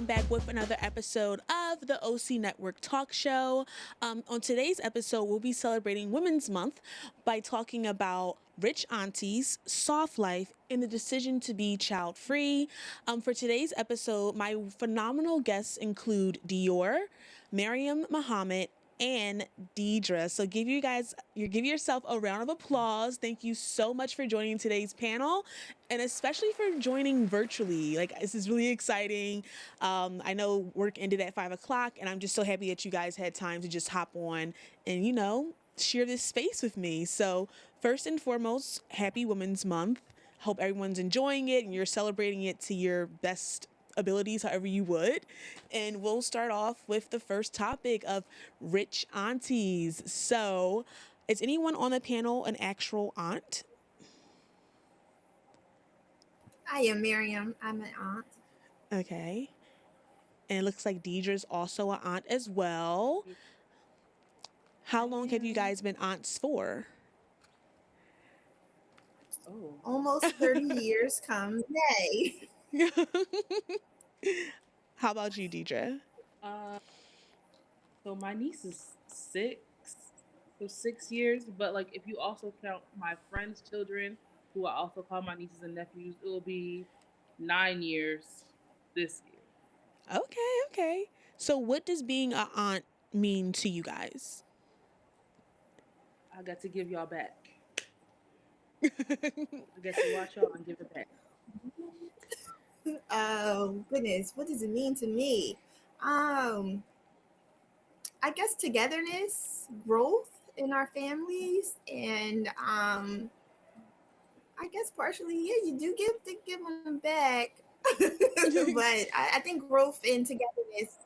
back with another episode of the OC Network Talk Show. On today's episode, we'll be celebrating Women's Month by talking about rich aunties, soft life, and the decision to be child-free. For today's episode, my phenomenal guests include Dior, MARYAM Muhammad, and DEIDRE. So give yourself a round of applause. Thank you so much for joining today's panel, and especially for joining virtually. Like, this is really exciting. I know work ended at 5 o'clock, and I'm just so happy that you guys had time to just hop on and share this space with me. So first and foremost, happy Women's Month. Hope everyone's enjoying it and you're celebrating it to your best abilities, however you would. And we'll start off with the first topic of rich aunties. So, is anyone on the panel an actual aunt? I am Miriam. I'm an aunt. Okay. And it looks like Deidre's also an aunt as well. How long have you guys been aunts for? Almost 30 years come May. How about you, Deidre? So my niece is 6 years, but like if you also count my friends' children, who I also call my nieces and nephews, it will be 9 years this year. Okay. So what does being an aunt mean to you guys? I got to give y'all back. I get to watch y'all and give it back. Oh goodness, what does it mean to me? I guess togetherness, growth in our families, and I guess partially, yeah, you do get to give them back. But I think growth and togetherness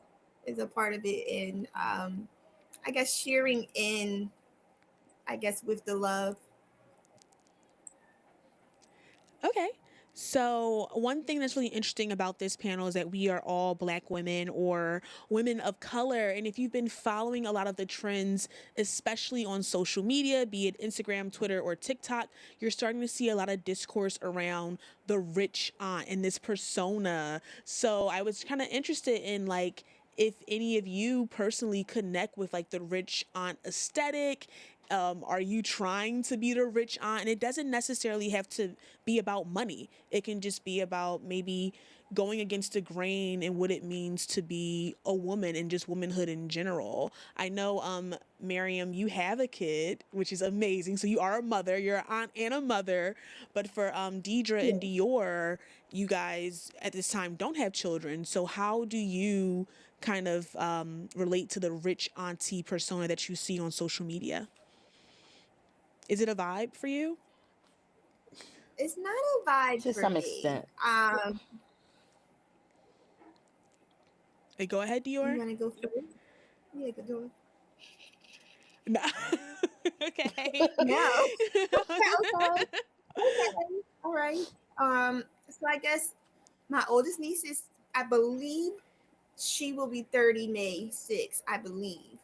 is a part of it, and I guess sharing in, I guess, with the love. Okay. So, one thing that's really interesting about this panel is that we are all Black women or women of color. And if you've been following a lot of the trends, especially on social media, be it Instagram, Twitter, or TikTok, you're starting to see a lot of discourse around the rich aunt and this persona. So, I was kind of interested in like, if any of you personally connect with like the rich aunt aesthetic. Are you trying to be the rich aunt? And it doesn't necessarily have to be about money. It can just be about maybe going against the grain and what it means to be a woman and just womanhood in general. I know, Miriam, you have a kid, which is amazing. So you are a mother, you're an aunt and a mother. But for Deidre and Dior, you guys at this time don't have children. So how do you kind of relate to the rich auntie persona that you see on social media? Is it a vibe for you? It's not a vibe To for some me. extent. Hey, go ahead, You Dior. want to go first? Yeah, go do No. Okay. it. No. Okay. All right. So I guess my oldest niece is, I believe, she will be 30 May 6th, I believe.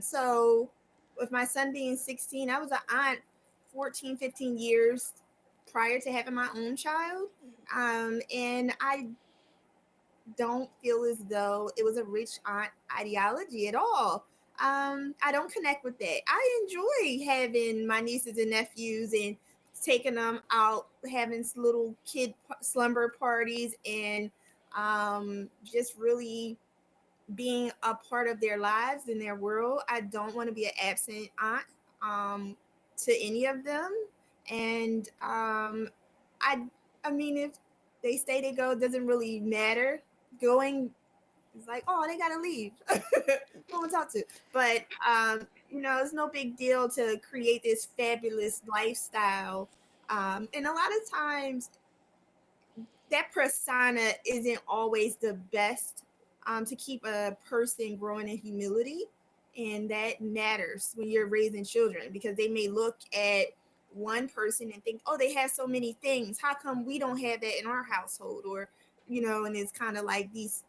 So with my son being 16, I was an aunt 14, 15 years prior to having my own child. And I don't feel as though it was a rich aunt ideology at all. I don't connect with that. I enjoy having my nieces and nephews and taking them out, having little kid slumber parties, and just really being a part of their lives and their world. I don't want to be an absent aunt to any of them. And I, I mean, if they stay, they go. It doesn't really matter. Going is like, oh, they gotta leave. No one to talk to. But it's no big deal to create this fabulous lifestyle. And a lot of times, that persona isn't always the best to keep a person growing in humility. And that matters when you're raising children, because they may look at one person and think, oh, they have so many things. How come we don't have that in our household? Or, and it's kind of like these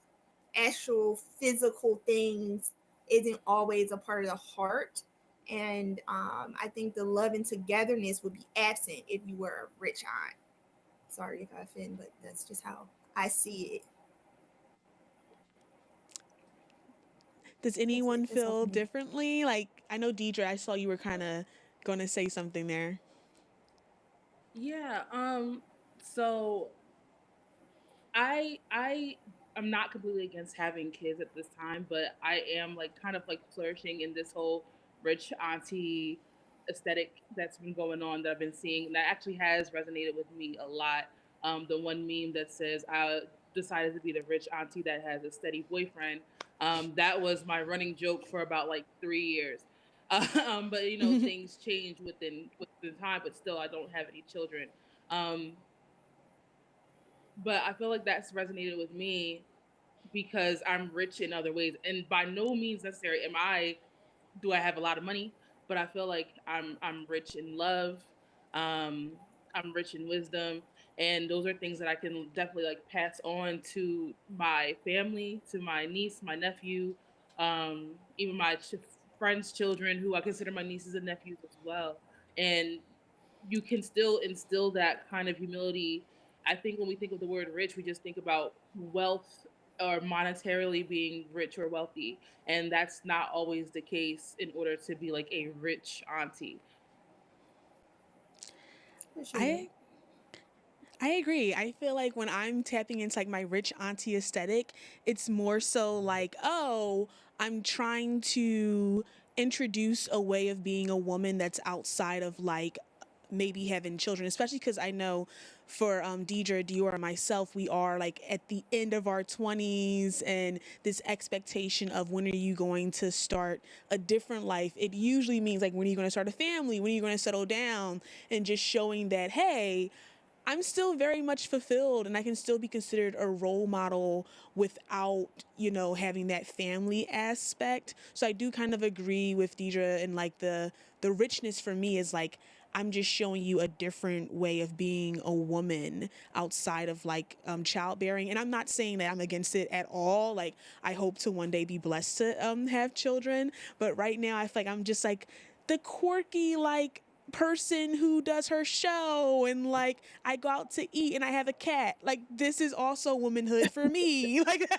actual physical things isn't always a part of the heart. And I think the love and togetherness would be absent if you were a rich aunt. Sorry if I offend, but that's just how I see it. Does anyone feel differently? Like, I know Deidre, I saw you were kind of going to say something there. Yeah. So I am not completely against having kids at this time, but I am like kind of like flourishing in this whole rich auntie aesthetic that's been going on that I've been seeing, and that actually has resonated with me a lot. The one meme that says I decided to be the rich auntie that has a steady boyfriend. That was my running joke for about like 3 years. But you know, things change within time, but still I don't have any children. Um, but I feel like that's resonated with me because I'm rich in other ways, and by no means necessary am I do I have a lot of money, but I feel like I'm rich in love, um, I'm rich in wisdom, and those are things that I can definitely like pass on to my family, to my niece, my nephew, even my friends' children, who I consider my nieces and nephews as well. And you can still instill that kind of humility. I think when we think of the word rich, we just think about wealth or monetarily being rich or wealthy. And that's not always the case in order to be like a rich auntie. For sure. I I agree. I feel like when I'm tapping into like my rich auntie aesthetic, it's more so like, oh, I'm trying to introduce a way of being a woman that's outside of like maybe having children, especially because I know for Deidre, Dior, and myself, we are like at the end of our 20s, and this expectation of when are you going to start a different life. It usually means like when are you going to start a family, when are you going to settle down, and just showing that, hey, I'm still very much fulfilled and I can still be considered a role model without, having that family aspect. So I do kind of agree with Deidre, and like the richness for me is like I'm just showing you a different way of being a woman outside of like childbearing. And I'm not saying that I'm against it at all. Like I hope to one day be blessed to have children, but right now I feel like I'm just like the quirky like person who does her show, and like I go out to eat and I have a cat. Like this is also womanhood for me. Like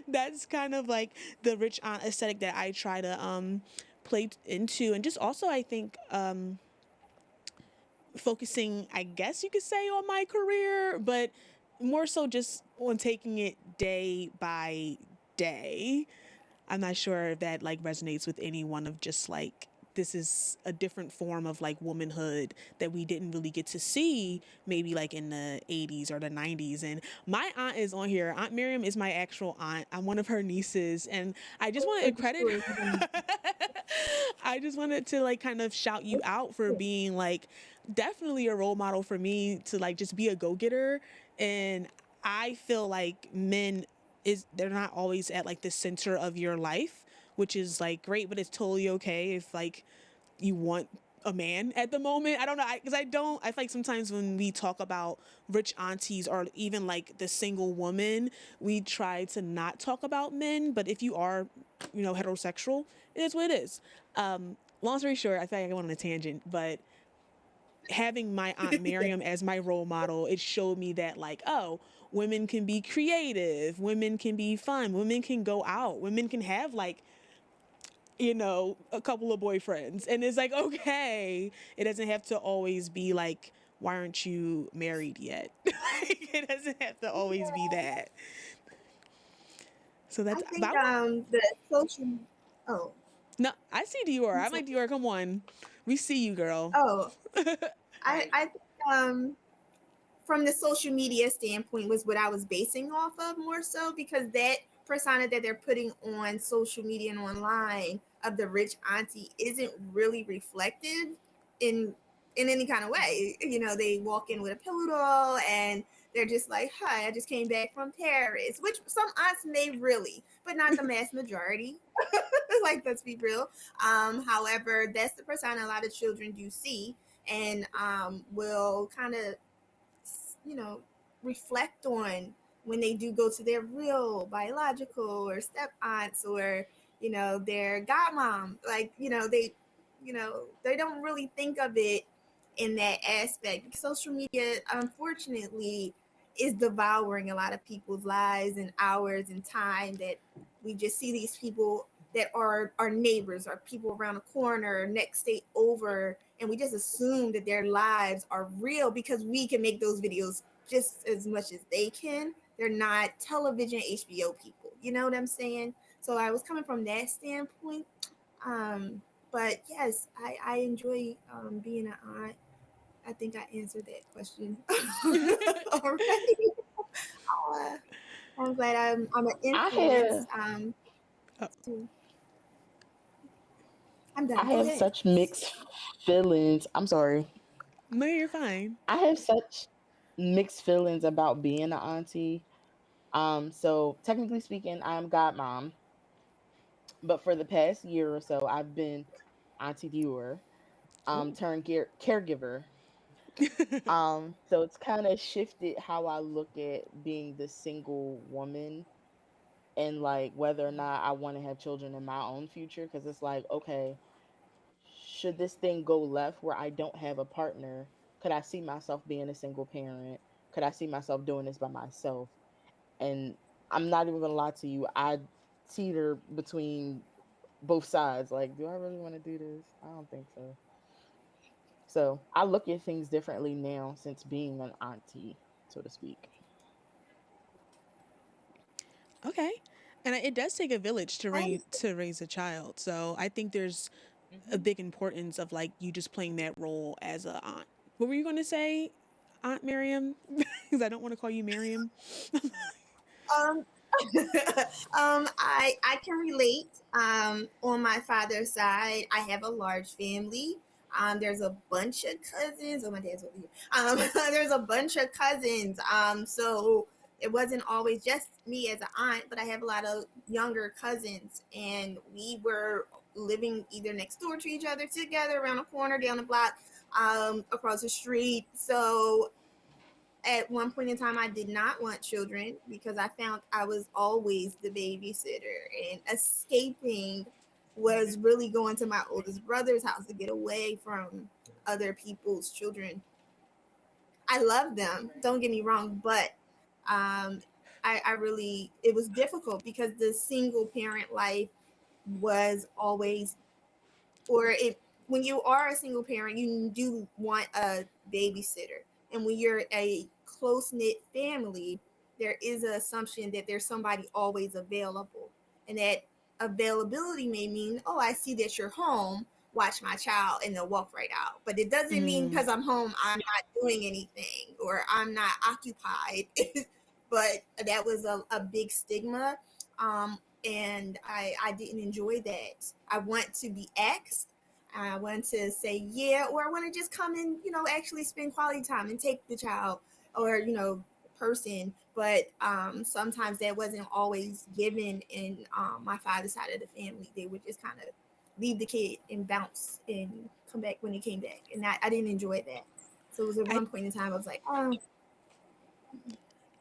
that's kind of like the rich aunt aesthetic that I try to play into. And just also I think focusing, I guess you could say, on my career, but more so just on taking it day by day. I'm not sure if that like resonates with anyone, of just like this is a different form of like womanhood that we didn't really get to see maybe like in the 80s or the 90s. And my aunt is on here. Aunt Miriam is my actual aunt. I'm one of her nieces, and I just wanted to credit her. I just wanted to like kind of shout you out for being like definitely a role model for me to like just be a go-getter. And I feel like men is they're not always at like the center of your life, which is like great, but it's totally okay if like you want a man at the moment. I don't know, because I feel like sometimes when we talk about rich aunties or even like the single woman, we try to not talk about men. But if you are, heterosexual, it is what it is. Long story short, I feel like I went on a tangent, but having my aunt Miriam as my role model, it showed me that like, oh, women can be creative, women can be fun, women can go out, women can have like, a couple of boyfriends. And it's like, okay, it doesn't have to always be like, why aren't you married yet? Like, it doesn't have to always be that. So I that's but think I want the social. Oh, no, I see Dior. I'm I'm like sorry. Dior, come on. We see you, girl. Oh, Right. I think from the social media standpoint was what I was basing off of more so, because that persona that they're putting on social media and online of the rich auntie isn't really reflective in any kind of way. They walk in with a pillow doll and they're just like, "Hi, I just came back from Paris," which some aunts may really, but not the mass majority. Like, let's be real. However, that's the persona a lot of children do see, and will kind of you know, reflect on when they do go to their real biological or step aunts, or, their godmom. Like, they don't really think of it in that aspect. Social media, unfortunately, is devouring a lot of people's lives and hours and time, that we just see these people that are our neighbors, are people around the corner, next state over, and we just assume that their lives are real because we can make those videos just as much as they can. They're not television HBO people. You know what I'm saying? So I was coming from that standpoint. Um, but yes, I enjoy being an aunt. I think I answered that question already. Uh, I'm glad I'm an I influence. have Oh, To, I'm I done. Go have ahead. such mixed feelings. I'm sorry. no, you're fine. I have such mixed feelings about being an auntie. So technically speaking, I'm godmom, but for the past year or so, I've been auntie viewer, Ooh. turned caregiver. So it's kind of shifted how I look at being the single woman and like whether or not I want to have children in my own future. Because it's like, okay, should this thing go left where I don't have a partner, could I see myself being a single parent? Could I see myself doing this by myself? And I'm not even gonna lie to you, I teeter between both sides. Like, do I really want to do this? I don't think so. So I look at things differently now since being an auntie, so to speak. Okay. And it does take a village I to raise a child. So I think there's a Hmm. big importance of like you just playing that role as a aunt. What were you going to say, Aunt Miriam? Because I don't want to call you Miriam. um I can relate. On my father's side, I have a large family. There's a bunch of cousins. Oh, my dad's over here. There's a bunch of cousins. So it wasn't always just me as an aunt, but I have a lot of younger cousins, and we were living either next door to each other, together, around the corner, down the block, across the street. So at one point in time I did not want children because I found I was always the babysitter, and escaping was really going to my oldest brother's house to get away from other people's children. I love them, don't get me wrong, but um I really, it was difficult because the single parent life was always, or it, when you are a single parent you do want a babysitter, and when you're a close knit family there is an assumption that there's somebody always available, and that availability may mean, oh, I see that you're home, watch my child, and they'll walk right out. But it doesn't mean Mm, because I'm home I'm not doing anything or I'm not occupied. But that was a big stigma. And I didn't enjoy that. I want to be asked. I want to say yeah, or I want to just come and actually spend quality time and take the child, or person. But sometimes that wasn't always given in my father's side of the family. They would just kind of leave the kid and bounce and come back when he came back, and I didn't enjoy that. So it was at I one point in time I was like, oh,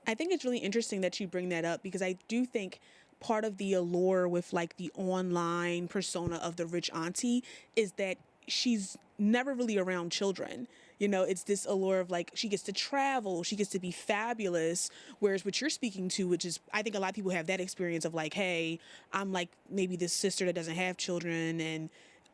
I think it's really interesting that you bring that up because I do think part of the allure with like the online persona of the rich auntie is that she's never really around children. You know, it's this allure of like she gets to travel, she gets to be fabulous. Whereas what you're speaking to, which is, I think a lot of people have that experience of like, hey, I'm like maybe this sister that doesn't have children, and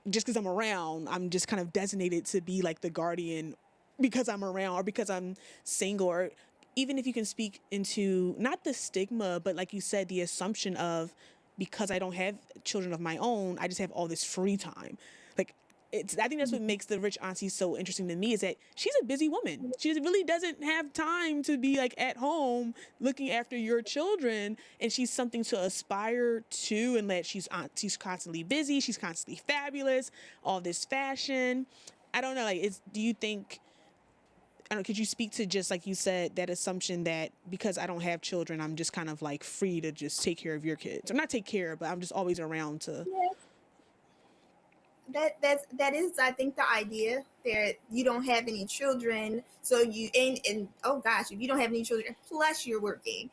just because I'm around, I'm just kind of designated to be like the guardian because I'm around or because I'm single, or even if you can speak into not the stigma, but like you said, the assumption of because I don't have children of my own, I just have all this free time. Like it's, I think that's what makes the rich auntie so interesting to me is that she's a busy woman. She really doesn't have time to be like at home looking after your children, and she's something to aspire to, and that she's constantly busy, she's constantly fabulous, all this fashion. I don't know, like it's, do you think, I don't know, could you speak to just like you said, that assumption that because I don't have children, I'm just kind of like free to just take care of your kids, or not take care, but I'm just always around to. yeah, that is, I think, the idea that you don't have any children, so you, and oh gosh, if you don't have any children plus you're working,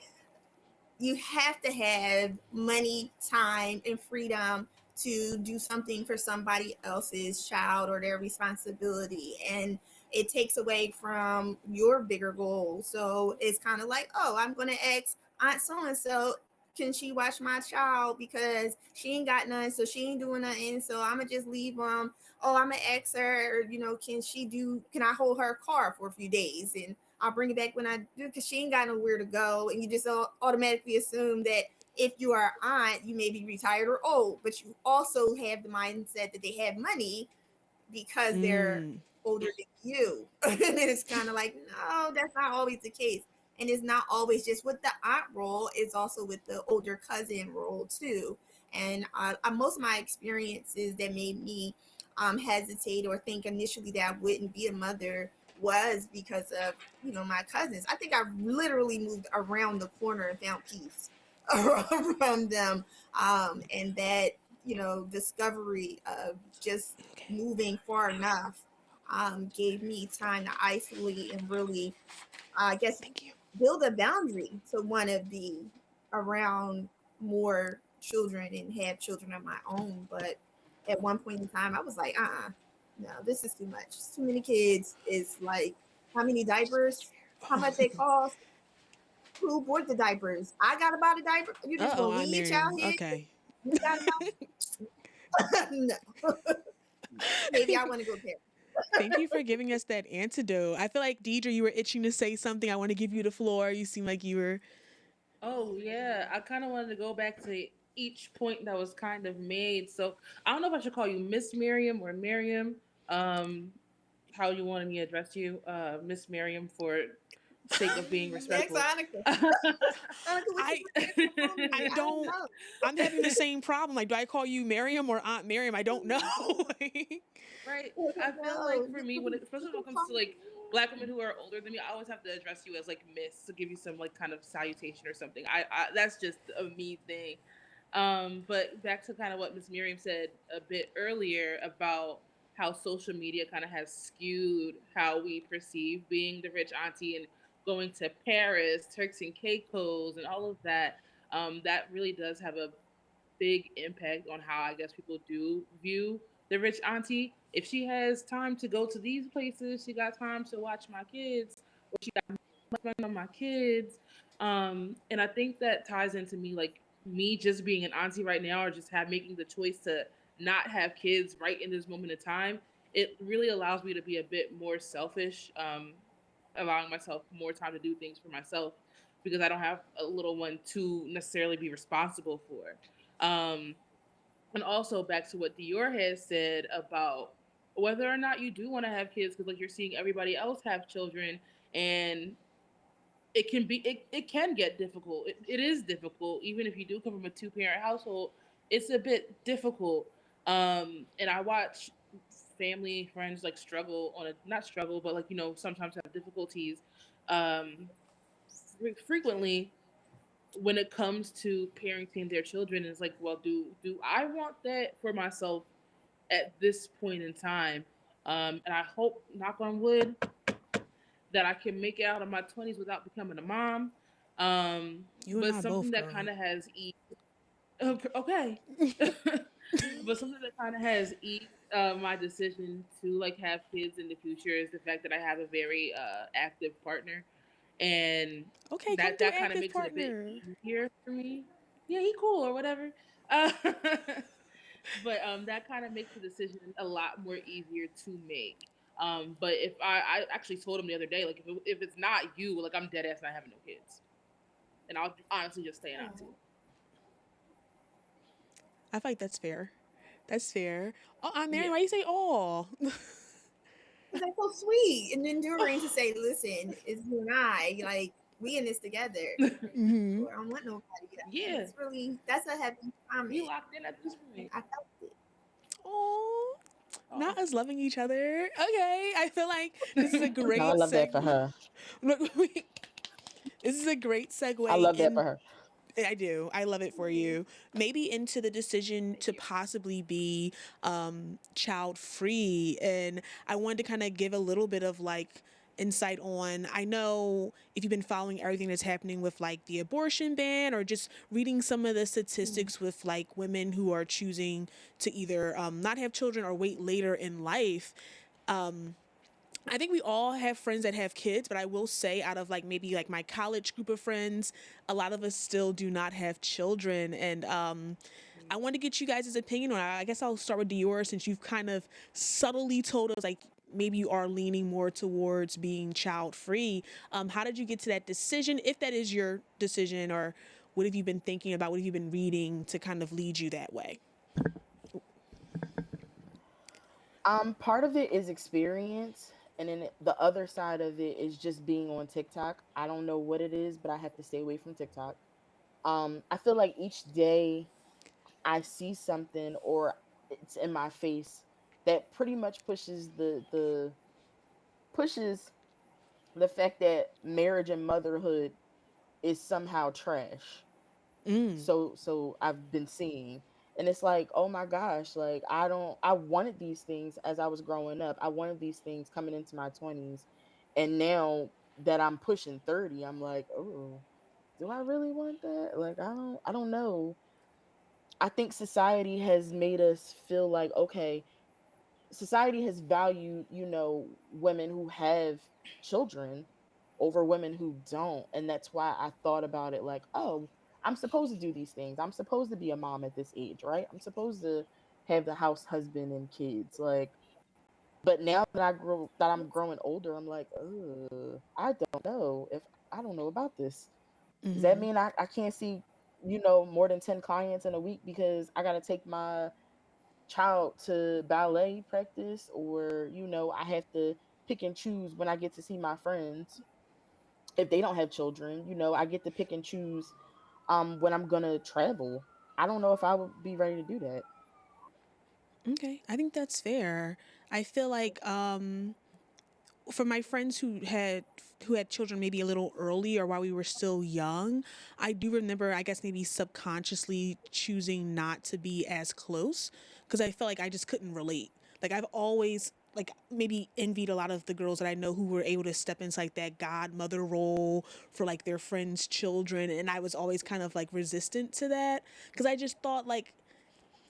you have to have money, time, and freedom to do something for somebody else's child or their responsibility. And it takes away from your bigger goal. So it's kind of like, oh, I'm going to ask Aunt so and so can she watch my child because she ain't got none, so she ain't doing nothing, so I'm gonna just leave them. Oh, I'm gonna ask her, can I hold her car for a few days and I'll bring it back when I do, because she ain't got nowhere to go. And you just automatically assume that if you are an aunt, you may be retired or old, but you also have the mindset that they have money because they're Mm. older than you. And it's kind of like, no, that's not always the case. And it's not always just with the aunt role, it's also with the older cousin role too. And most of my experiences that made me hesitate or think initially that I wouldn't be a mother was because of, my cousins. I think I literally moved around the corner and found peace from them. And that, discovery of just Okay. moving far enough gave me time to isolate and really, I guess, Thank you. build a boundary to want to be around more children and have children of my own. But at one point in time, I was like, no, this is too much. It's too many kids. It's like, how many diapers? How much they cost? Who bought the diapers? I got to buy the diaper. You just Uh-oh, gonna Aunt leave child Miriam. here? Okay. You got to no. Maybe I want to go there. Thank you for giving us that antidote. I feel like Deidre, you were itching to say something. I want to give you the floor. You seem like you were. Oh yeah, I kind of wanted to go back to each point that was kind of made. So I don't know if I should call you Miss Miriam or Miriam. Um, how you wanted me to address you, Miss Miriam, for sake of being Next, respectful. Annika. Annika, what you I want to answer for me? I I don't don't. know. I'm having the same problem. Like, do I call you Miriam or Aunt Miriam? I don't know. Right. I I don't feel know. like for me, especially You when can it comes call to me. like black women who are older than me, I always have to address you as like Miss to give you some like kind of salutation or something. I that's just a me thing. But back to kind of what Miss Miriam said a bit earlier about how social media kind of has skewed how we perceive being the rich auntie and going to Paris, Turks and Caicos, and all of that. That really does have a big impact on how I guess people do view the rich auntie. If she has time to go to these places, she got time to watch my kids, or she got money on my kids. And I think that ties into me like me just being an auntie right now, or just have making the choice to not have kids right in this moment of time. It really allows me to be a bit more selfish, allowing myself more time to do things for myself because I don't have a little one to necessarily be responsible for. Um, and also back to what Dior has said about whether or not you do want to have kids, because like you're seeing everybody else have children, and it can get difficult. It is difficult, even if you do come from a two-parent household. It's a bit difficult. And I watch family friends like struggle on a not struggle, but like sometimes have difficulties. Um, frequently when it comes to parenting their children, it's like, well, do I want that for myself at this point in time? And I hope, knock on wood, that I can make it out of my 20s without becoming a mom. You and But I something both, that girl. kind of has eased, okay, but something that kind of has eased my decision to like have kids in the future is the fact that I have a very active partner, and Okay, come through, that kind of active makes it a bit partner. easier for me. Yeah, he cool or whatever. Uh, but that kind of makes the decision a lot more easier to make. But if I actually told him the other day, like if it's not you, like I'm dead ass not having no kids, and I'll honestly just stay an auntie. I feel like that's fair. That's fair. Oh, Aunt Miriam, Yeah. why you say oh? Because that's so sweet and enduring to say, listen, it's you and I, like, we in this together. Mm-hmm. Or I don't want nobody else. And Yeah, it's really, that's a heavy we comment. locked in at this point. I felt it. Oh, Oh. not us loving each other. Okay, I feel like this is a No, I great love that for segue. her. This is a great I segue love that in. for her. I do. I love it for you. Maybe into the decision Thank to you. possibly be child free. And I wanted to kind of give a little bit of like insight on. I know if you've been following everything that's happening with like the abortion ban or just reading some of the statistics with like women who are choosing to either not have children or wait later in life. I think we all have friends that have kids, but I will say out of like maybe like my college group of friends, a lot of us still do not have children. And I want to get you guys' opinion on it. I guess I'll start with Dior since you've kind of subtly told us like maybe you are leaning more towards being child free. How did you get to that decision, if that is your decision, or what have you been thinking about? What have you been reading to kind of lead you that way? Part of it is experience, and then the other side of it is just being on TikTok. I don't know what it is, but I have to stay away from TikTok. I feel like each day I see something or it's in my face that pretty much pushes the fact that marriage and motherhood is somehow trash. Mm, So I've been seeing, and it's like, oh my gosh, like I wanted these things as I was growing up. I wanted these things coming into my 20s, and now that I'm pushing 30, I'm like, oh, do I really want that? Like I don't know. I think society has made us feel like, okay, society has valued, women who have children over women who don't. And that's why I thought about it like, oh, I'm supposed to do these things. I'm supposed to be a mom at this age, right? I'm supposed to have the house, husband, and kids. Like, but now that I'm growing older, I'm like, I don't know if I don't know about this. Does that mm-hmm. mean I can't see, more than 10 clients in a week because I gotta take my child to ballet practice, or I have to pick and choose when I get to see my friends if they don't have children. I get to pick and choose when I'm gonna travel. I don't know if I would be ready to do that. Okay, I think that's fair. I feel like for my friends who had children maybe a little early or while we were still young, I do remember I guess maybe subconsciously choosing not to be as close because I felt like I just couldn't relate. Like I've always like maybe envied a lot of the girls that I know who were able to step into like that godmother role for like their friends' children, and I was always kind of like resistant to that because I just thought like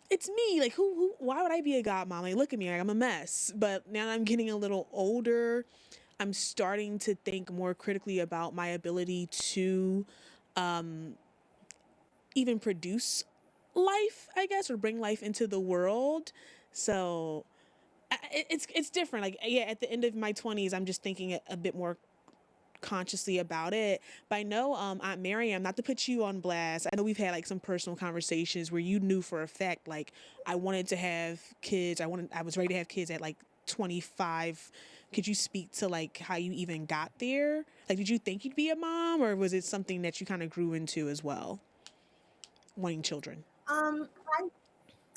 it's me. Like, who, why would I be a godmom? Like, look at me. Like, I'm a mess. But now that I'm getting a little older, I'm starting to think more critically about my ability to even produce life, I guess, or bring life into the world. So it's different. Like, yeah, at the end of my 20s, I'm just thinking a bit more consciously about it. But I know Aunt Miriam, not to put you on blast, I know we've had like some personal conversations where you knew for a fact like I wanted to have kids. I was ready to have kids at like 25. Could you speak to like how you even got there? Like did you think you'd be a mom or was it something that you kind of grew into as well? Wanting children. Um, I,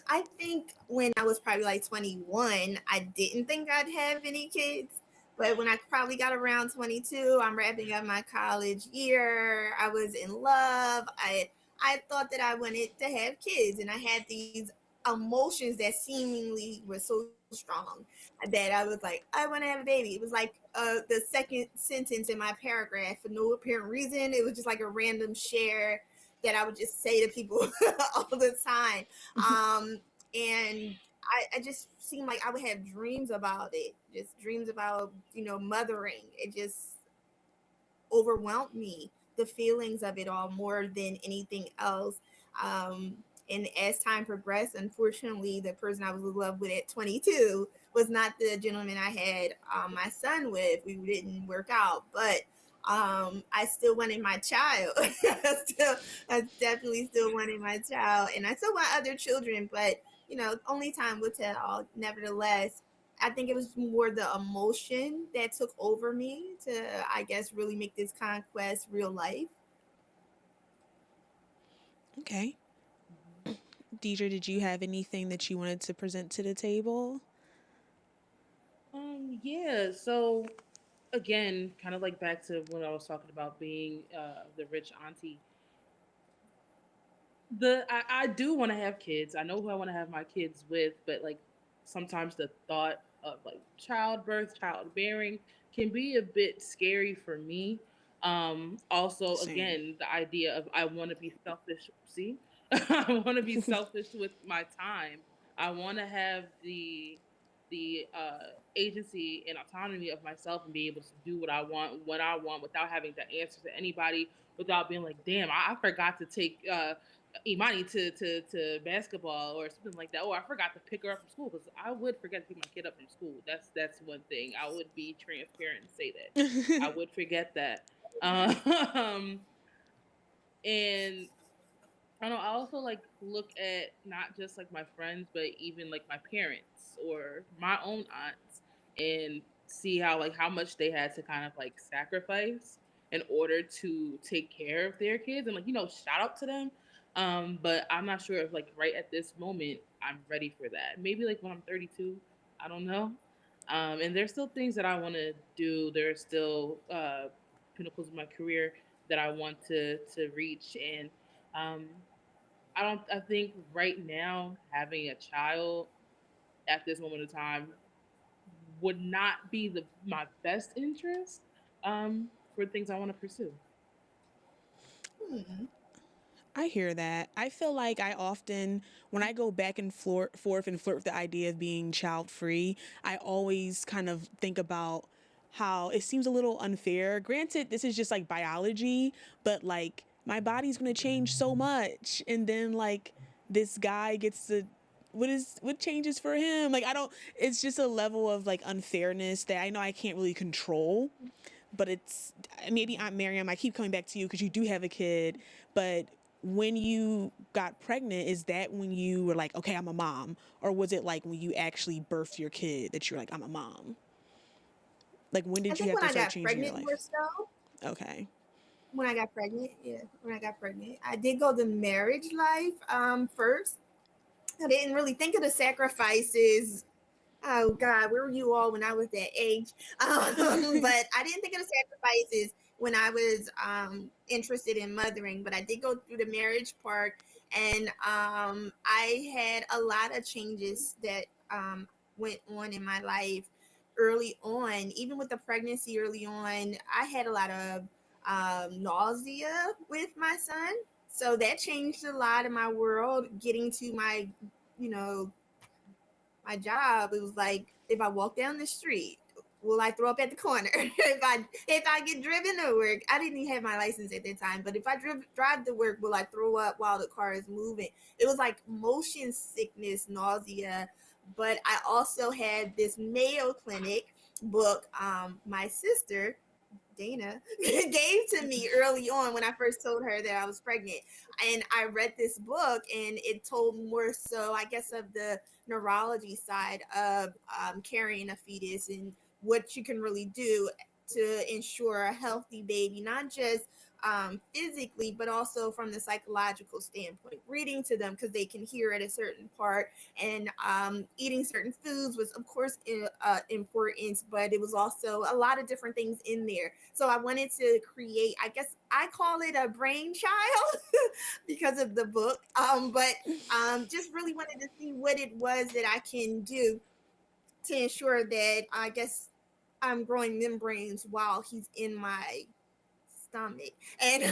I think when I was probably like 21, I didn't think I'd have any kids. But when I probably got around 22, I'm wrapping up my college year. I was in love. I thought that I wanted to have kids, and I had these emotions that seemingly were so strong that I was like, I want to have a baby. It was like the second sentence in my paragraph for no apparent reason. It was just like a random share that I would just say to people all the time. And I just seemed like I would have dreams about it, just dreams about, mothering. It just overwhelmed me, the feelings of it all more than anything else. Um, and as time progressed, unfortunately, the person I was in love with at 22 was not the gentleman I had my son with. We didn't work out, but I still wanted my child. I definitely still wanted my child, and I still want other children, but only time will tell. Nevertheless, I think it was more the emotion that took over me to, I guess, really make this conquest real life. Okay. Deidre, did you have anything that you wanted to present to the table? Yeah. So again, kind of like back to when I was talking about being the rich auntie. I do want to have kids. I know who I want to have my kids with, but like sometimes the thought of like childbirth, childbearing can be a bit scary for me. Also, Same. again, the idea of I want to be selfish. See, I want to be selfish with my time. I want to have the agency and autonomy of myself and be able to do what I want when I want without having to answer to anybody, without being like, damn, I forgot to take Imani to basketball or something like that. Or I forgot to pick her up from school, because I would forget to pick my kid up from school. That's one thing. I would be transparent and say that. I would forget that. Um, and I know I also like look at not just like my friends, but even like my parents or my own aunts, and see how like how much they had to kind of like sacrifice in order to take care of their kids, and like, shout out to them. But I'm not sure if like right at this moment I'm ready for that. Maybe like when I'm 32, I don't know. And there's still things that I want to do. There are still pinnacles of my career that I want to reach, and um I think right now having a child at this moment of time would not be the my best interest for things I want to pursue. Hmm. I hear that. I feel like I often, when I go back and forth and flirt with the idea of being child free, I always kind of think about how it seems a little unfair. Granted, this is just like biology, but like my body's going to change so much. And then like this guy gets to, what changes for him? Like, I don't, it's just a level of like unfairness that I know I can't really control. But it's maybe Aunt Miriam. I keep coming back to you because you do have a kid. But when you got pregnant, is that when you were like, okay, I'm a mom, or was it like when you actually birthed your kid that you're like, I'm a mom? Like, when I did you think have when to I start got changing your pregnant more life? so. Okay. When I got pregnant, yeah, when I got pregnant, I did go the marriage life first. I didn't really think of the sacrifices. Oh God, where were you all when I was that age? But I didn't think of the sacrifices when I was interested in mothering. But I did go through the marriage part, and I had a lot of changes that went on in my life early on. Even with the pregnancy early on, I had a lot of nausea with my son. So that changed a lot in my world. Getting to you know, my job, it was like if I walk down the street, will I throw up at the corner? If I get driven to work, I didn't even have my license at that time, but if I drive to work, will I throw up while the car is moving? It was like motion sickness, nausea. But I also had this Mayo Clinic book. My sister Dana gave to me early on when I first told her that I was pregnant. And I read this book, and it told more so, I guess, of the neurology side of carrying a fetus and what you can really do to ensure a healthy baby, not just physically, but also from the psychological standpoint. Reading to them because they can hear at a certain part, and eating certain foods was, of course, important, but it was also a lot of different things in there. So I wanted to create, I guess I call it a brainchild because of the book, but just really wanted to see what it was that I can do to ensure that, I guess, I'm growing membranes while he's in my stomach. And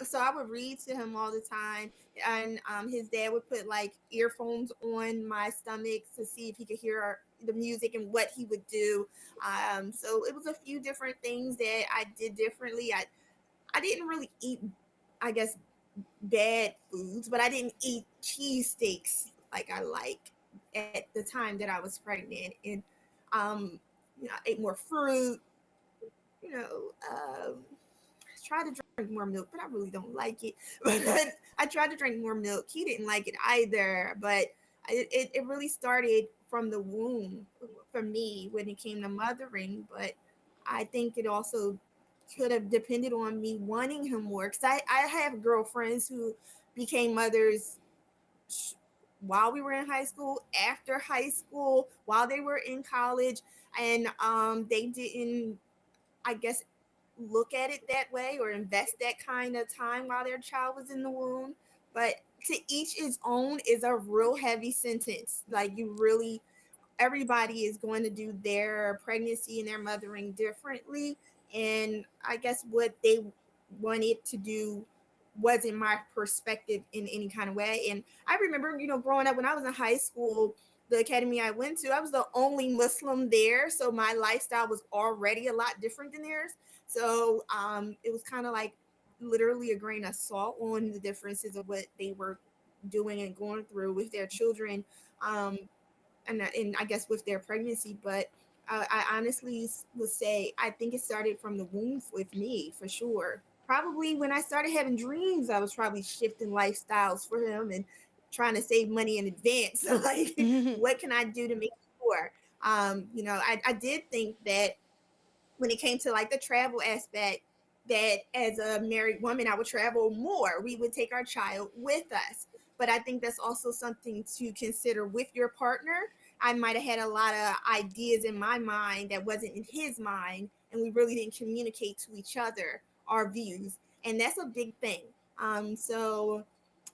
so I would read to him all the time. And his dad would put like earphones on my stomach to see if he could hear the music and what he would do. So it was a few different things that I did differently. I didn't really eat, I guess, bad foods, but I didn't eat cheesesteaks like I like at the time that I was pregnant. And um, I ate more fruit, you know, try to drink more milk, but I really don't like it. But I tried to drink more milk. He didn't like it either. But it really started from the womb for me when it came to mothering. But I think it also could have depended on me wanting him more. Because I have girlfriends who became mothers while we were in high school, after high school, while they were in college, and they didn't, I guess, look at it that way or invest that kind of time while their child was in the womb. But to each his own is a real heavy sentence. Like, you really, everybody is going to do their pregnancy and their mothering differently. And I guess what they wanted to do wasn't my perspective in any kind of way. And I remember, growing up when I was in high school, the academy I went to, I was the only Muslim there, so my lifestyle was already a lot different than theirs. So it was kind of like literally a grain of salt on the differences of what they were doing and going through with their children. Um, and I guess with their pregnancy. But I honestly would say I think it started from the womb with me for sure. Probably when I started having dreams, I was probably shifting lifestyles for him and trying to save money in advance. So like, what can I do to make sure? I did think that when it came to like the travel aspect, that as a married woman I would travel more, we would take our child with us. But I think that's also something to consider with your partner. I might have had a lot of ideas in my mind that wasn't in his mind, and we really didn't communicate to each other our views, and that's a big thing. So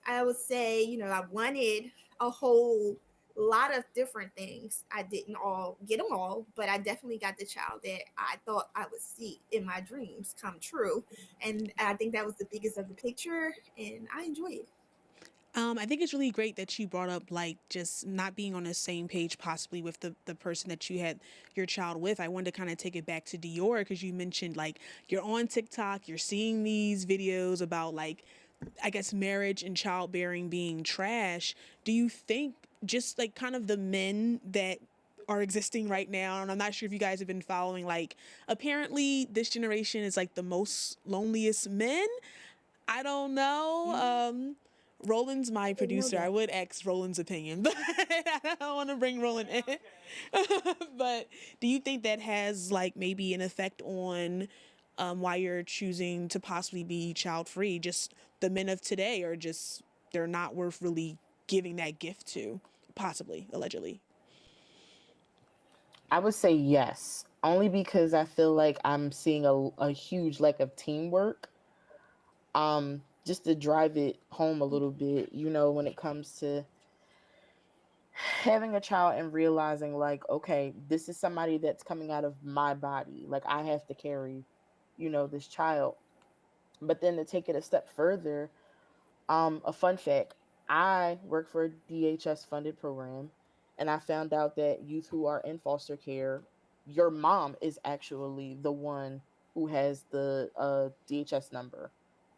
I would say, I wanted a whole lot of different things. I didn't all get them all, but I definitely got the child that I thought I would see in my dreams come true. And I think that was the biggest of the picture, and I enjoyed it. I think it's really great that you brought up like just not being on the same page possibly with the person that you had your child with. I wanted to kind of take it back to Dior because you mentioned like you're on TikTok, you're seeing these videos about like I guess marriage and childbearing being trash. Do you think just like kind of the men that are existing right now, and I'm not sure if you guys have been following, like apparently this generation is like the most loneliest men. I don't know. Roland's my I didn't know producer. I that. would ask Roland's opinion, but I don't want to bring Roland in. But do you think that has like maybe an effect on why you're choosing to possibly be child free? Just the men of today are just they're not worth really giving that gift to, possibly, allegedly. I would say yes, only because I feel like I'm seeing a huge lack of teamwork. Just to drive it home a little bit, when it comes to having a child and realizing, like, okay, this is somebody that's coming out of my body. Like, I have to carry, this child. But then to take it a step further, a fun fact, I work for a DHS funded program, and I found out that youth who are in foster care, your mom is actually the one who has the DHS number.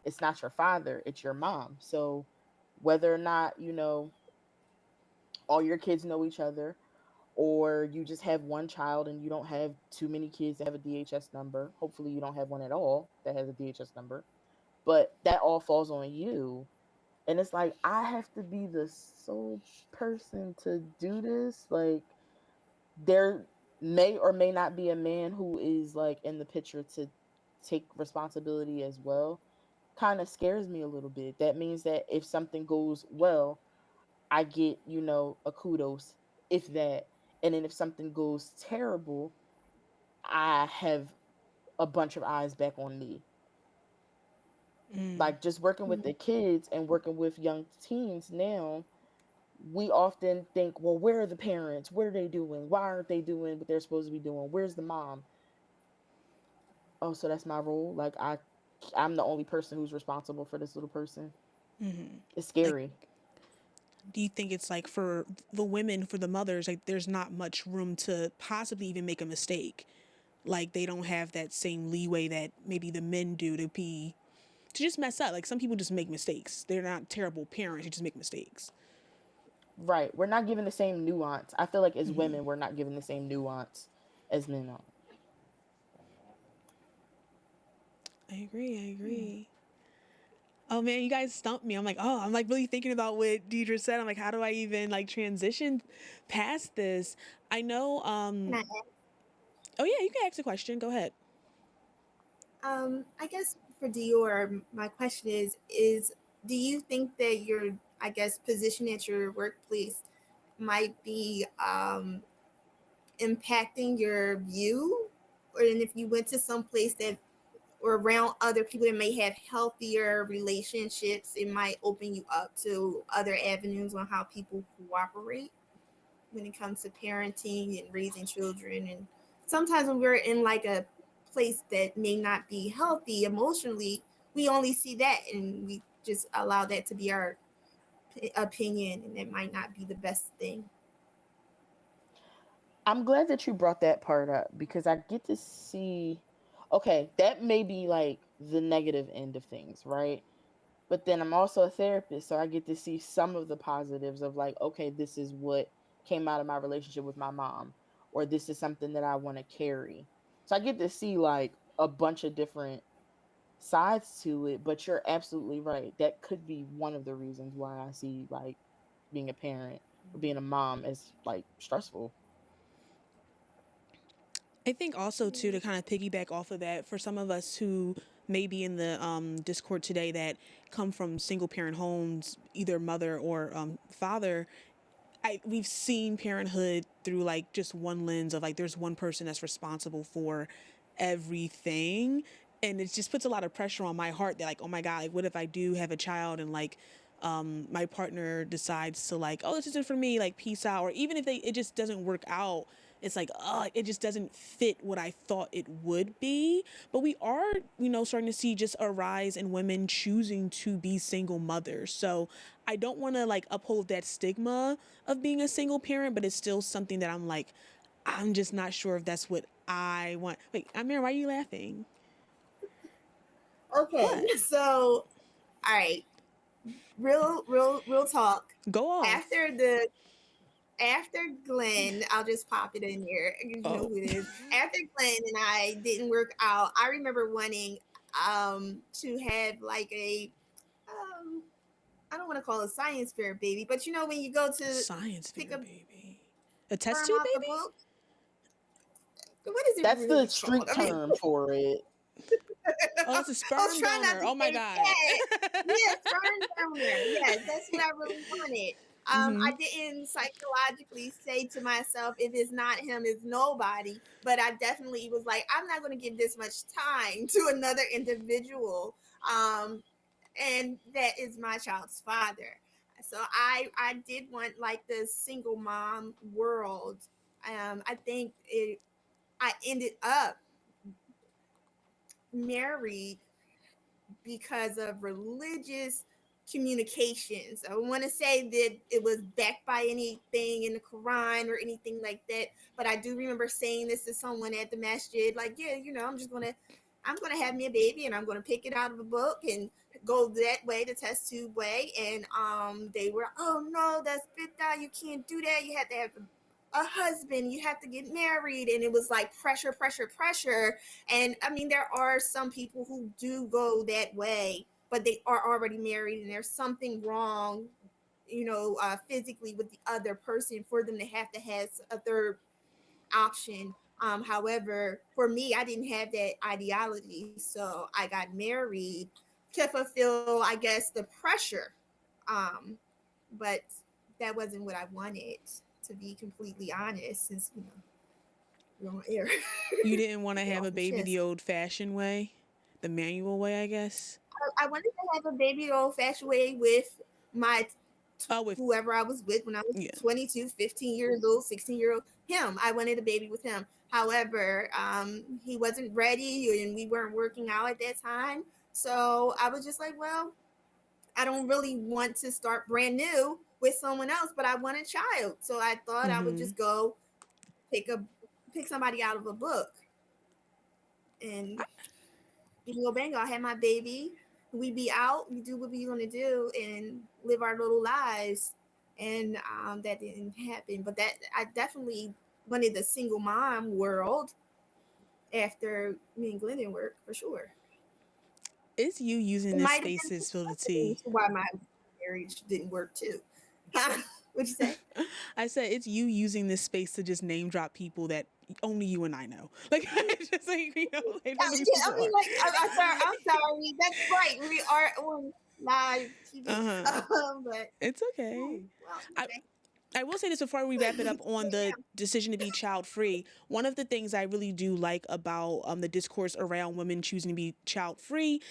It's not your father, it's your mom. So whether or not, all your kids know each other, or you just have one child and you don't have too many kids that have a DHS number, hopefully you don't have one at all that has a DHS number, but that all falls on you. And it's like, I have to be the sole person to do this. Like, there may or may not be a man who is like in the picture to take responsibility as well. Kind of scares me a little bit. That means that if something goes well, I get, a kudos, if that. And then if something goes terrible, I have a bunch of eyes back on me. Mm, Like, just working with the kids and working with young teens now, we often think, well, where are the parents? What are they doing? Why aren't they doing what they're supposed to be doing? Where's the mom? Oh, so that's my role. Like, I'm the only person who's responsible for this little person. It's like, scary. do you think it's like for the women, for the mothers, like there's not much room to possibly even make a mistake? Like they don't have that same leeway that maybe the men do to just mess up. Like some people just make mistakes. They're not terrible parents. They just make mistakes. Right. We're not given the same nuance. I feel like as women, we're not given the same nuance as men are. I agree. I agree. Oh man, you guys stumped me. I'm like, oh, I'm like really thinking about what Deidre said. I'm like, how do I even like transition past this? I know. And Oh yeah, you can ask a question. Go ahead. I guess for Dior, my question is do you think that your, I guess, position at your workplace might be impacting your view? Or and if you went to some place that or around other people that may have healthier relationships, it might open you up to other avenues on how people cooperate when it comes to parenting and raising children. And sometimes when we're in like a place that may not be healthy emotionally, we only see that and we just allow that to be our opinion, and it might not be the best thing. I'm glad that you brought that part up because I get to see, okay, that may be like the negative end of things, right? But then I'm also a therapist, so I get to see some of the positives of like, okay, this is what came out of my relationship with my mom, or this is something that I want to carry. So I get to see like a bunch of different sides to it, but you're absolutely right. That could be one of the reasons why I see like being a parent or being a mom as like stressful. I think also too, to kind of piggyback off of that, for some of us who may be in the Discord today that come from single parent homes, either mother or father, we've seen parenthood through like just one lens of like there's one person that's responsible for everything, and it just puts a lot of pressure on my heart that like, oh my god, like what if I do have a child and like my partner decides to like, oh, this isn't for me, like peace out, or even if it just doesn't work out, it's like, oh, it just doesn't fit what I thought it would be. But we are, starting to see just a rise in women choosing to be single mothers. So I don't want to like uphold that stigma of being a single parent, but it's still something that I'm like, I'm just not sure if that's what I want. Wait, Amir, why are you laughing? Okay, What? so all right, real talk. Go off. After Glenn, I'll just pop it in here because you know Oh. who it is. After Glenn and I didn't work out, I remember wanting to have like a um I don't want to call it a science fair baby, but you know when you go to Science pick fair a baby. A test sperm tube off the baby? book, what is it That's the really called? street I mean, term for it. Oh, it's a I was sperm trying not donor. to Oh my say god. that. Yes, sperm donor. Yes, that's what I really wanted. Mm-hmm. I didn't psychologically say to myself, if it's not him, it's nobody. But I definitely was like, I'm not going to give this much time to another individual. And that is my child's father. So I did want like the single mom world. I think I ended up married because of religious communications. I want to say that it was backed by anything in the Quran or anything like that, but I do remember saying this to someone at the masjid, like, yeah, I'm gonna have me a baby and I'm gonna pick it out of a book and go that way, the test tube way. And they were, oh no, that's bid'ah, you can't do that. You have to have a husband, you have to get married, and it was like pressure, pressure, pressure. And I mean, there are some people who do go that way, but they are already married, and there's something wrong, physically with the other person for them to have a third option. However, for me, I didn't have that ideology, so I got married to fulfill, I guess, the pressure. Um, but that wasn't what I wanted, to be completely honest, since we're on air. You didn't want to Get have off a my baby the chest. old fashioned way? The manual way, I guess? I wanted to have a baby the old fashioned way with my Oh, with. whoever I was with when I was Yeah. 22, 15 years old, 16-year-old. Him, I wanted a baby with him. However, he wasn't ready and we weren't working out at that time. So I was just like, well, I don't really want to start brand new with someone else, but I want a child. So I thought I would Mm-hmm. just go pick a pick somebody out of a book and bingo bango, I had my baby. We be out, we do what we gonna do, and live our little lives. And that didn't happen. But that I definitely wanted the single mom world after me and Glenn didn't work for sure. It's you using It this might have space been to spill the contributing tea. to why my marriage didn't work too. What'd you say? I said it's you using this space to just name drop people that only you and I know. Like, it's just like, like Yeah, who these yeah, I people mean, are. like, I'm sorry. That's right. We are on live TV. Uh huh. But It's oh, okay. well, I, okay. I will say this before we wrap it up on the decision to be child free. One of the things I really do like about the discourse around women choosing to be child free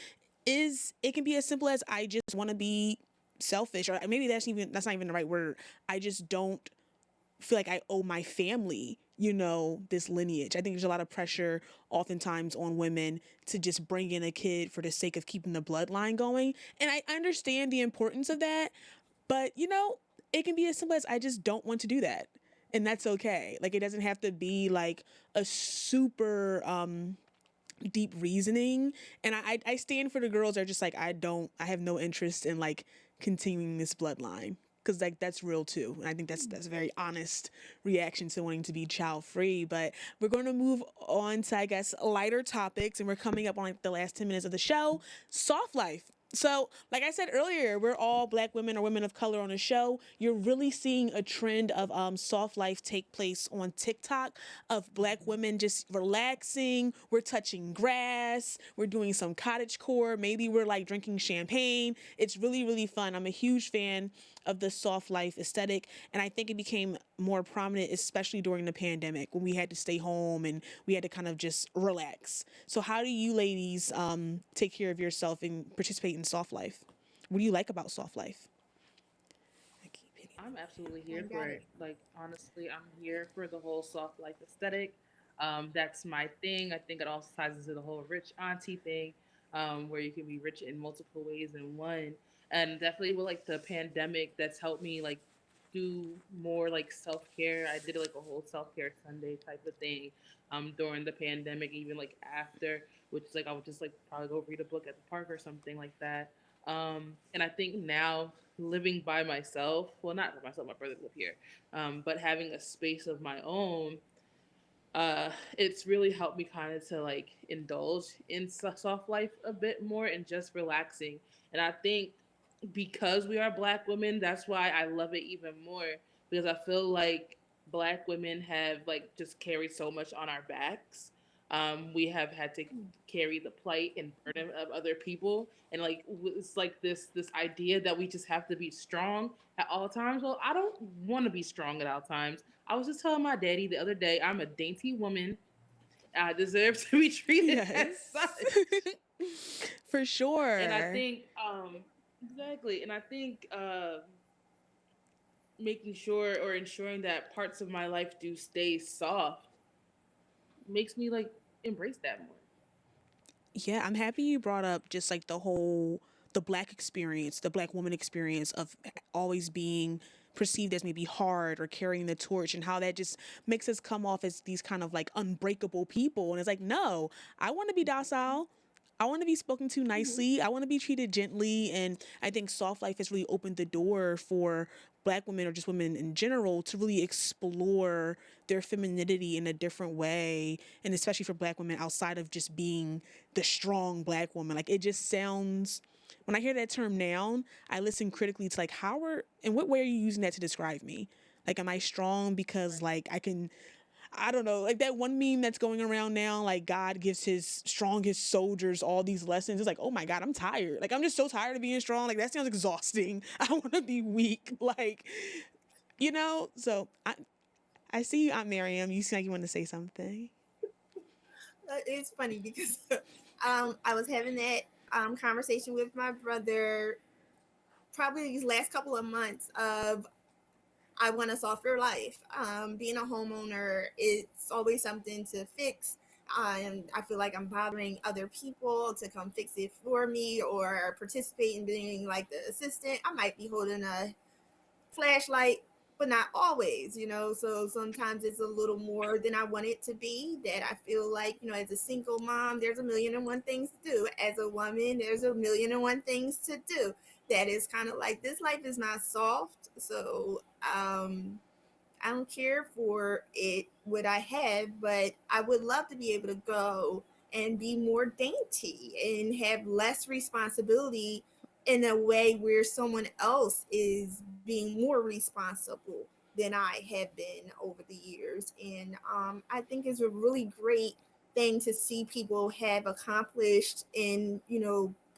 is it can be as simple as I just want to be selfish, or maybe that's not even the right word. I just don't feel like I owe my family, this lineage. I think there's a lot of pressure oftentimes on women to just bring in a kid for the sake of keeping the bloodline going. And I understand the importance of that, but it can be as simple as I just don't want to do that. and that's okay. Like it doesn't have to be like a super deep reasoning. And I stand for the girls that are just like, I have no interest in like continuing this bloodline, because like that's real too, and I think that's a very honest reaction to wanting to be child free. But we're going to move on to, I guess, lighter topics, and we're coming up on like the last 10 minutes of the show. Soft life. So, like I said earlier, we're all black women or women of color on the show. You're really seeing a trend of soft life take place on TikTok, of black women just relaxing. We're touching grass. We're doing some cottage core. Maybe we're like drinking champagne. It's really, really fun. I'm a huge fan of the soft life aesthetic. And I think it became more prominent, especially during the pandemic when we had to stay home and we had to kind of just relax. So, how do you ladies take care of yourself and participate in soft life? What do you like about soft life? I keep hitting I'm absolutely I here got for it. it. Like honestly, I'm here for the whole soft life aesthetic. That's my thing. I think it also ties into the whole rich auntie thing, where you can be rich in multiple ways in one. And definitely with like the pandemic, that's helped me like do more like self care. I did like a whole self care Sunday type of thing during the pandemic, even like after, which is like I would just like probably go read a book at the park or something like that. And I think now living by myself, well, not by myself, my brother live here, but having a space of my own, it's really helped me kind of to like indulge in soft life a bit more and just relaxing. And I think because we are black women, that's why I love it even more, because I feel like black women have like just carried so much on our backs. We have had to carry the plight and burden of other people, and like it's like this idea that we just have to be strong at all times. Well, I don't want to be strong at all times. I was just telling my daddy the other day, I'm a dainty woman. I deserve to be treated as yes. such. For And I sure. think exactly, and I think making sure or ensuring that parts of my life do stay soft makes me like embrace that more. Yeah, I'm happy you brought up just like the black experience, the black woman experience of always being perceived as maybe hard or carrying the torch, and how that just makes us come off as these kind of like unbreakable people. And it's like, no, I want to be docile. I want to be spoken to Mhm. nicely. I want to be treated gently. And I think soft life has really opened the door for black women or just women in general to really explore their femininity in a different way. And especially for black women outside of just being the strong black woman. Like it just sounds, when I hear that term now, I listen critically to like, in what way are you using that to describe me? Like, am I strong because Right. like I don't know, like that one meme that's going around now, like God gives his strongest soldiers all these lessons. It's like, oh my God, I'm tired. Like, I'm just so tired of being strong. Like, that sounds exhausting. I want to be weak. Like, so I see you, Aunt Miriam. You seem like you want to say something. It's funny because I was having that conversation with my brother probably these last couple of months of I want a softer life. Being a homeowner, it's always something to fix. I feel like I'm bothering other people to come fix it for me or participate in being like the assistant. I might be holding a flashlight, but not always, So sometimes it's a little more than I want it to be. That I feel like, as a single mom, there's a million and one things to do. As a woman, there's a million and one things to do. That is kind of like this life is not soft. So I don't care for it what I have, but I would love to be able to go and be more dainty and have less responsibility in a way where someone else is being more responsible than I have been over the years. And I think it's a really great thing to see people have accomplished and,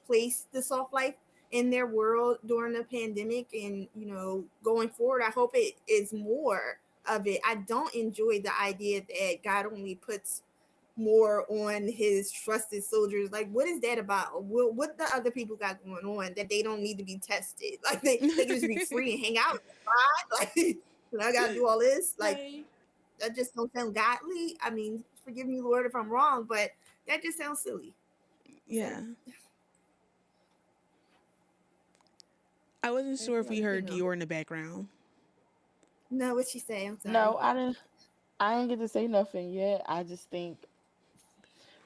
place the soft life in their world during the pandemic and going forward. I hope it is more of it. I don't enjoy the idea that God only puts more on his trusted soldiers. Like, what is that about? What the other people got going on that they don't need to be tested? Like, they can just be free and hang out. Like, I got to do all this. Like, Right. that just don't sound godly. I mean, forgive me, Lord, if I'm wrong, but that just sounds silly. So Yeah. I wasn't I sure feel if we like, heard Dior in the background. No, what she say? I'm sorry. No, I didn't get to say nothing yet. I just think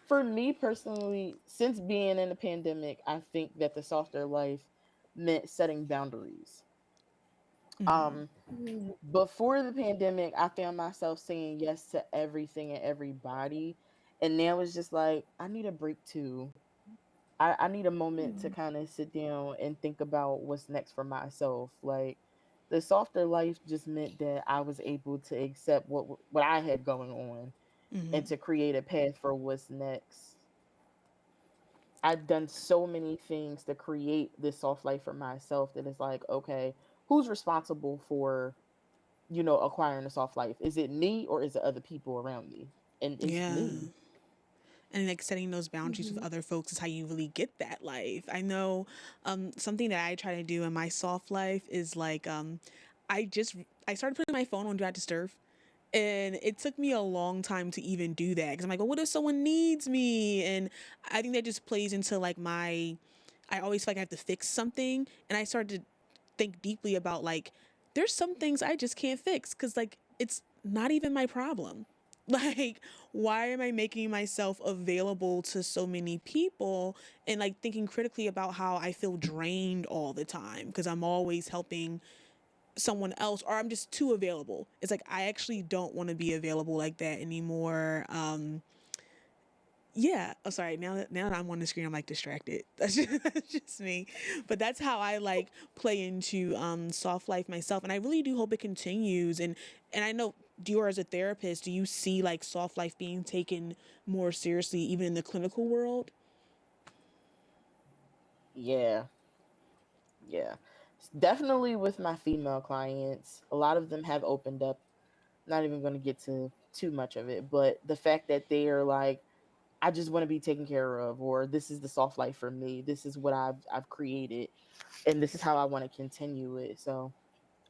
for me personally, since being in the pandemic, I think that the softer life meant setting boundaries. Mm-hmm. Um Mm, Before the pandemic, I found myself saying yes to everything and everybody. And now it's just like I need a break too. I need a moment to mm, kind of sit down and think about what's next for myself. Like the softer life just meant that I was able to accept what I had going on and Mm-hmm. to create a path for what's next. I've done so many things to create this soft life for myself that it's like, okay, who's responsible for, acquiring a soft life? Is it me or is it other people around me? And it's Yeah. me. And like setting those boundaries with mhm, other folks is how you really get that life. I know something that I try to do in my soft life is like I just I started putting my phone on do not disturb, and it took me a long time to even do that because I'm like, well, what if someone needs me? And I think that just plays into like my I always feel like I have to fix something, and I started to think deeply about like there's some things I just can't fix because like it's not even my problem. Like, why am I making myself available to so many people and like thinking critically about how I feel drained all the time because I'm always helping someone else or I'm just too available. It's like I actually don't want to be available like that anymore. Yeah. Oh, sorry. Now that I'm on the screen, I'm like distracted. That's just me. But that's how I like play into soft life myself, and I really do hope it continues. And I know Dior as a therapist, do you see like soft life being taken more seriously, even in the clinical world? Yeah. Yeah. Definitely with my female clients, a lot of them have opened up. Not even going to get to too much of it, but the fact that they are like, I just want to be taken care of, or this is the soft life for me. This is what I've created, and this is how I want to continue it. So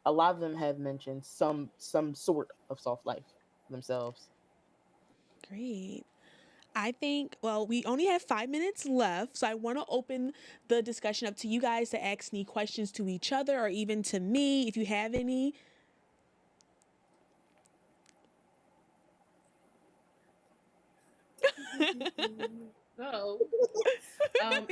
a lot of them have mentioned some sort of soft life themselves. Great. I think, well, we only have 5 minutes left, so I want to open the discussion up to you guys to ask any questions to each other or even to me if you have any. So,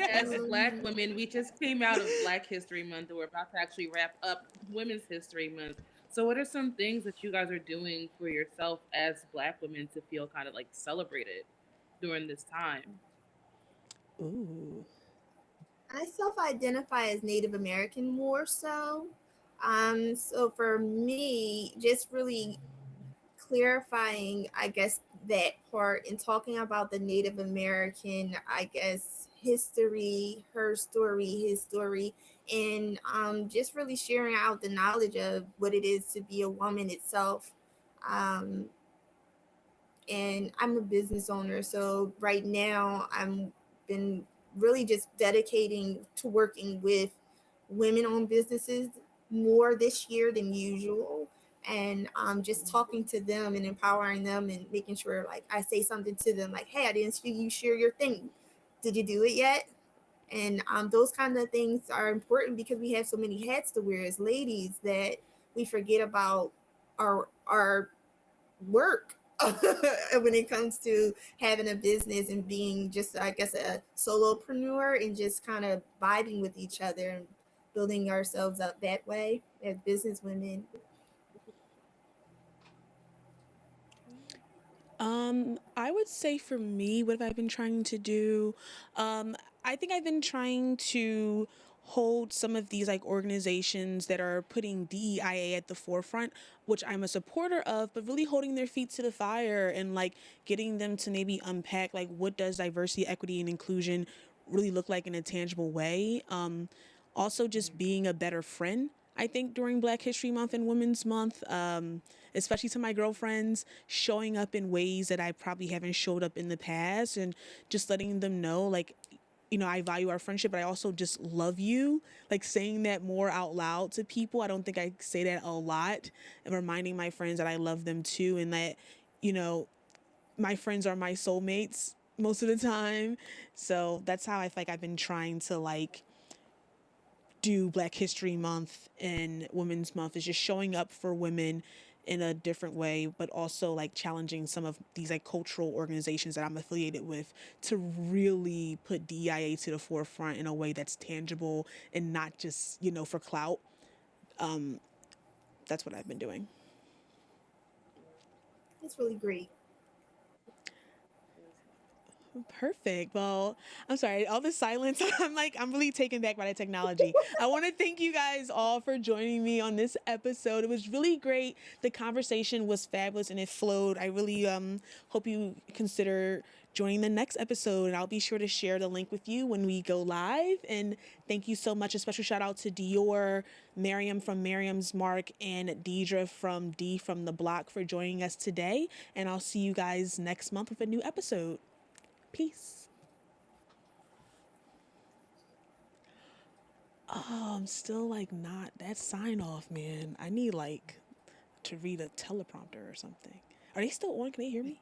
as Black women, we just came out of Black History Month, and we're about to actually wrap up Women's History Month. So, what are some things that you guys are doing for yourself as Black women to feel kind of like celebrated during this time? Ooh. I self-identify as Native American more so. So for me, just really clarifying, I guess, that part and talking about the Native American, I guess, history, her story, his story, and just really sharing out the knowledge of what it is to be a woman itself. Um, and I'm a business owner, so right now I'm been really just dedicating to working with women-owned businesses more this year than usual, and just talking to them and empowering them and making sure like I say something to them like, "Hey, I didn't see you share your thing. Did you do it yet?" And those kind of things are important because we have so many hats to wear as ladies that we forget about our work when it comes to having a business and being just, I guess, a solopreneur and just kind of vibing with each other and building ourselves up that way as business women. I would say for me, what have I been trying to do? Um, I think I've been trying to hold some of these like organizations that are putting DEIA at the forefront, which I'm a supporter of, but really holding their feet to the fire and like getting them to maybe unpack like what does diversity, equity, and inclusion really look like in a tangible way. Also, just being a better friend. I think during Black History Month and Women's Month, especially to my girlfriends, showing up in ways that I probably haven't showed up in the past and just letting them know, like, I value our friendship, but I also just love you. Like saying that more out loud to people. I don't think I say that a lot. And reminding my friends that I love them too and that, you know, my friends are my soulmates most of the time. So that's how I feel like I've been trying to like do Black History Month and Women's Month is just showing up for women in a different way, but also like challenging some of these like cultural organizations that I'm affiliated with to really put DEIA to the forefront in a way that's tangible and not just, you know, for clout. That's what I've been doing. That's really great. Perfect. Well, I'm sorry, all the silence. I'm really taken back by the technology. I want to thank you guys all for joining me on this episode. It was really great. The conversation was fabulous and it flowed. I really hope you consider joining the next episode, and I'll be sure to share the link with you when we go live. And thank you so much. A special shout out to Dior, MARYAM from MARYAM's Mark, and DEIDRE from D from the Block for joining us today. And I'll see you guys next month with a new episode. Peace. Oh, I'm still like not that sign off, man. I need like to read a teleprompter or something. Are they still on? Can they hear me?